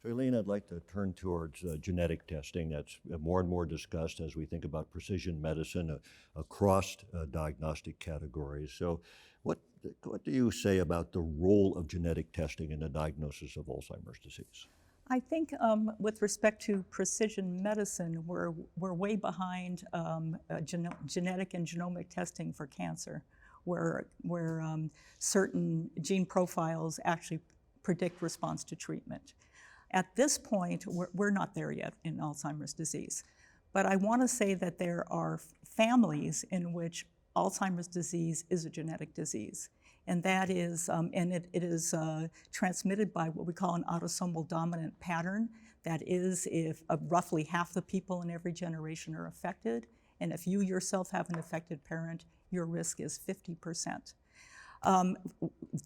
So Elaine, I'd like to turn towards genetic testing. That's more and more discussed as we think about precision medicine across diagnostic categories. So what do you say about the role of genetic testing in the diagnosis of Alzheimer's disease? I think with respect to precision medicine, we're way behind genetic and genomic testing for cancer, where certain gene profiles actually predict response to treatment. At this point, we're not there yet in Alzheimer's disease. But I want to say that there are families in which Alzheimer's disease is a genetic disease. And that is, it is transmitted by what we call an autosomal dominant pattern. That is, if roughly half the people in every generation are affected, and if you yourself have an affected parent, your risk is 50%.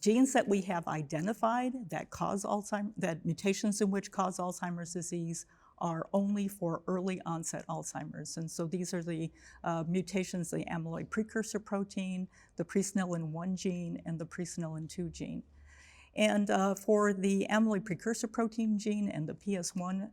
Genes that we have identified that cause Alzheimer's, that mutations in which cause Alzheimer's disease are only for early onset Alzheimer's. And so these are the mutations, the amyloid precursor protein, the presenilin-1 gene, and the presenilin-2 gene. And for the amyloid precursor protein gene and the PS1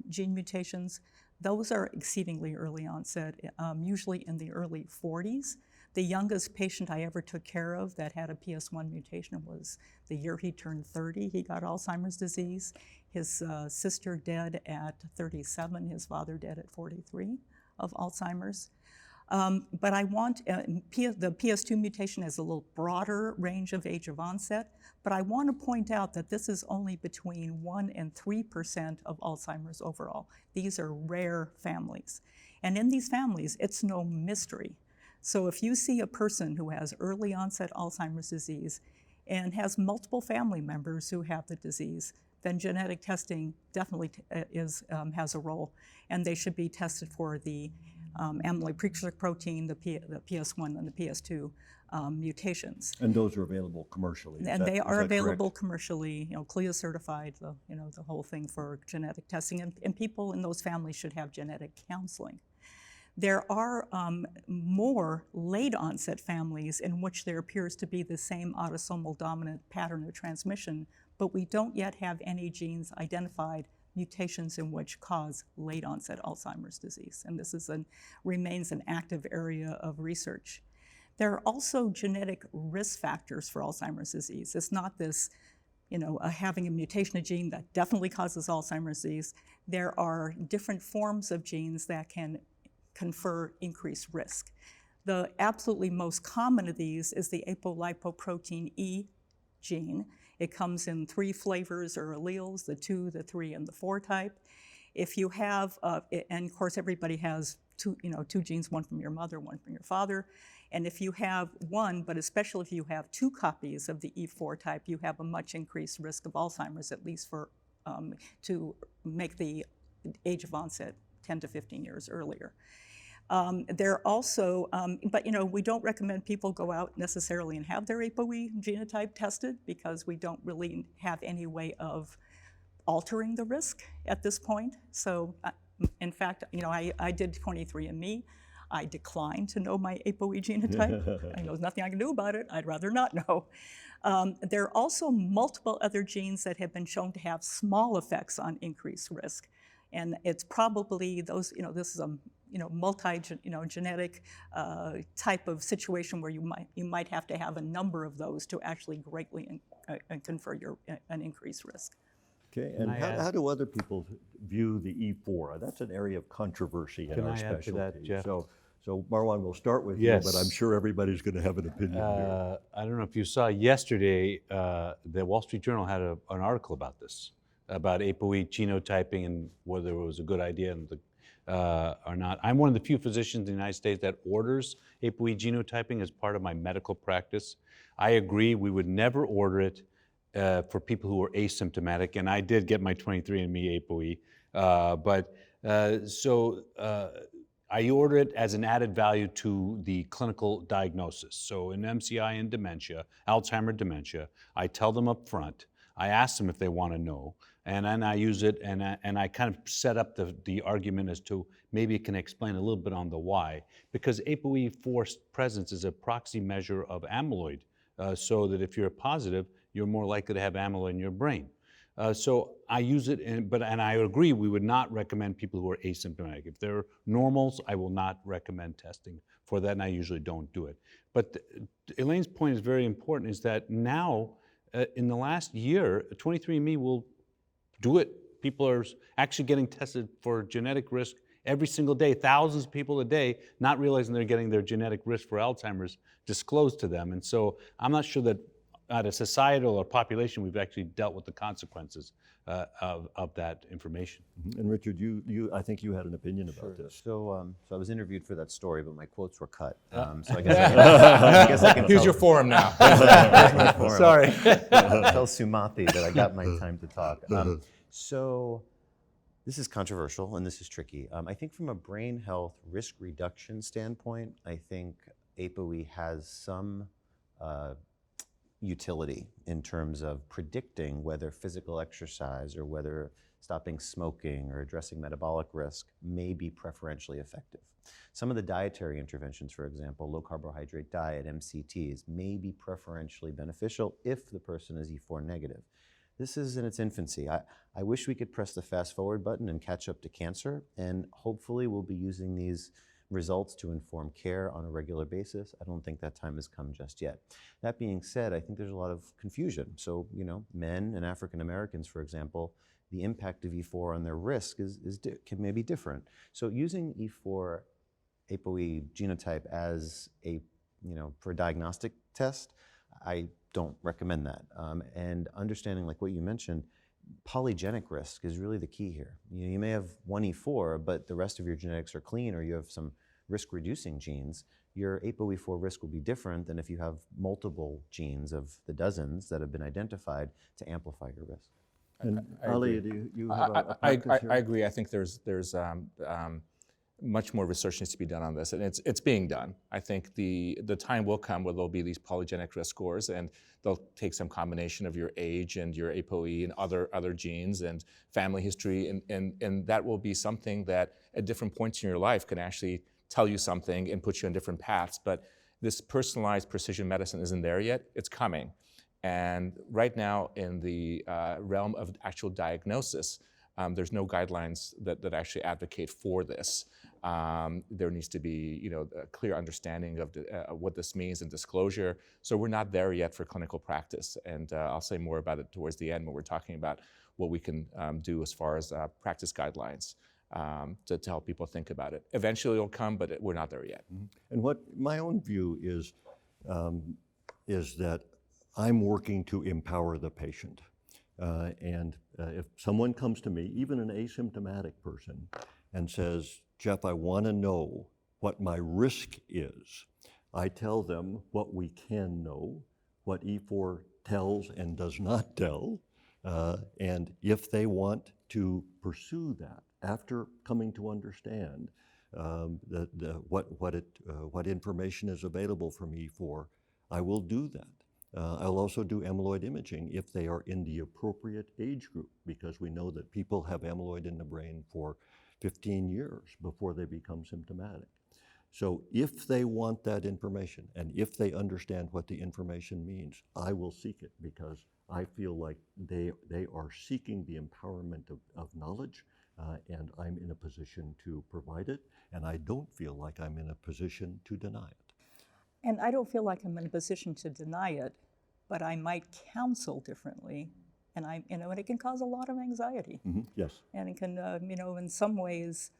gene mutations, those are exceedingly early onset, usually in the early 40s. The youngest patient I ever took care of that had a PS1 mutation was the year he turned 30. He got Alzheimer's disease. His sister dead at 37, his father dead at 43 of Alzheimer's. But I want, the PS2 mutation has a little broader range of age of onset, but I want to point out that this is only between 1% and 3% of Alzheimer's overall. These are rare families. And in these families, it's no mystery. So if you see a person who has early onset Alzheimer's disease and has multiple family members who have the disease, then genetic testing definitely has a role, and they should be tested for the amyloid precursor protein, the PS1 and the PS2 mutations. And those are available commercially. And they are available commercially, CLIA certified, the whole thing for genetic testing, and people in those families should have genetic counseling. There are more late onset families in which there appears to be the same autosomal dominant pattern of transmission, but we don't yet have any genes identified, mutations in which cause late onset Alzheimer's disease. And this remains an active area of research. There are also genetic risk factors for Alzheimer's disease. It's not this, having a mutation of gene that definitely causes Alzheimer's disease. There are different forms of genes that can confer increased risk. The absolutely most common of these is the apolipoprotein E gene. It comes in 3 flavors or alleles, the 2, the 3, and the 4 type. If you have, and of course everybody has two genes, one from your mother, one from your father. And if you have one, but especially if you have 2 copies of the E4 type, you have a much increased risk of Alzheimer's, at least to make the age of onset 10 to 15 years earlier. There also, but we don't recommend people go out necessarily and have their ApoE genotype tested because we don't really have any way of altering the risk at this point. So in fact, I did 23andMe. I declined to know my ApoE genotype. I know there's nothing I can do about it. I'd rather not know. There are also multiple other genes that have been shown to have small effects on increased risk. And it's probably those, this is a multi-genetic type of situation where you might have to have a number of those to actually greatly confer an increased risk. Okay, and how do other people view the E4? That's an area of controversy in our specialty. Can I add to that, Jeff? So Marwan, we'll start with you, but I'm sure everybody's going to have an opinion here. I don't know if you saw yesterday, the Wall Street Journal had an article about this, about ApoE genotyping and whether it was a good idea or not. I'm one of the few physicians in the United States that orders ApoE genotyping as part of my medical practice. I agree we would never order it for people who are asymptomatic, and I did get my 23andMe ApoE, I order it as an added value to the clinical diagnosis. So in MCI and dementia, Alzheimer dementia, I tell them up front, I ask them if they want to know, and then I use it, and I kind of set up the argument as to maybe it can explain a little bit on the why, because ApoE4 presence is a proxy measure of amyloid, so that if you're positive, you're more likely to have amyloid in your brain. So I use it, and I agree we would not recommend people who are asymptomatic. If they're normals, I will not recommend testing for that, and I usually don't do it. But Elaine's point is very important, is that now, in the last year, 23andMe will do it. People are actually getting tested for genetic risk every single day, thousands of people a day, not realizing they're getting their genetic risk for Alzheimer's disclosed to them. And so I'm not sure that at a societal or population we've actually dealt with the consequences of that information. And Richard, I think you had an opinion about this. So I was interviewed for that story, but my quotes were cut. So I guess I can Here's tell, your forum now. my forum. Sorry. Tell Sumathi that I got my time to talk. So this is controversial and this is tricky. I think from a brain health risk reduction standpoint, I think ApoE has some utility in terms of predicting whether physical exercise or whether stopping smoking or addressing metabolic risk may be preferentially effective. Some of the dietary interventions, for example, low carbohydrate diet, MCTs, may be preferentially beneficial if the person is E4 negative. This is in its infancy. I wish we could press the fast forward button and catch up to cancer, and hopefully we'll be using these results to inform care on a regular basis. I don't think that time has come just yet. That being said, I think there's a lot of confusion. So, men and African Americans, for example, the impact of E4 on their risk may be different. So using E4 ApoE genotype as for a diagnostic test, I don't recommend that. And understanding, like what you mentioned, polygenic risk is really the key here. You may have one E4, but the rest of your genetics are clean, or you have some risk-reducing genes. Your ApoE4 risk will be different than if you have multiple genes of the dozens that have been identified to amplify your risk. And I Ali, agree. do you have a I practice here? agree. I think there's much more research needs to be done on this, and it's being done. I think the time will come where there'll be these polygenic risk scores, and they'll take some combination of your age and your ApoE and other genes and family history, and that will be something that at different points in your life can actually tell you something and put you on different paths. But this personalized precision medicine isn't there yet. It's coming, and right now in the realm of actual diagnosis, there's no guidelines that actually advocate for this. There needs to be, a clear understanding of what this means and disclosure. So we're not there yet for clinical practice, and I'll say more about it towards the end when we're talking about what we can do as far as practice guidelines to help people think about it. Eventually it'll come, but we're not there yet. And what my own view is that I'm working to empower the patient. If someone comes to me, even an asymptomatic person, and says, Jeff, I want to know what my risk is, I tell them what we can know, what E4 tells and does not tell, and if they want to pursue that after coming to understand what information is available from E4, I will do that. I'll also do amyloid imaging if they are in the appropriate age group, because we know that people have amyloid in the brain for 15 years before they become symptomatic. So if they want that information, and if they understand what the information means, I will seek it, because I feel like they are seeking the empowerment of knowledge, and I'm in a position to provide it, and I don't feel like I'm in a position to deny it. And I don't feel like I'm in a position to deny it, but I might counsel differently, and and it can cause a lot of anxiety. Mm-hmm. Yes. And it can, in some ways,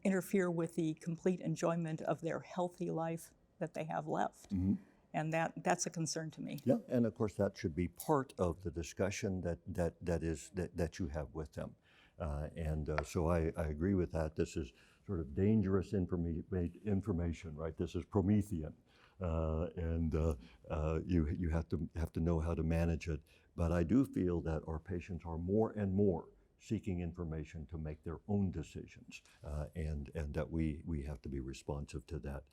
interfere with the complete enjoyment of their healthy life that they have left. Mm-hmm. And that's a concern to me. Yeah, and of course that should be part of the discussion that you have with them. So I agree with that. This is sort of dangerous information, right? This is Promethean, and you have to know how to manage it. But I do feel that our patients are more and more seeking information to make their own decisions, and that we have to be responsive to that.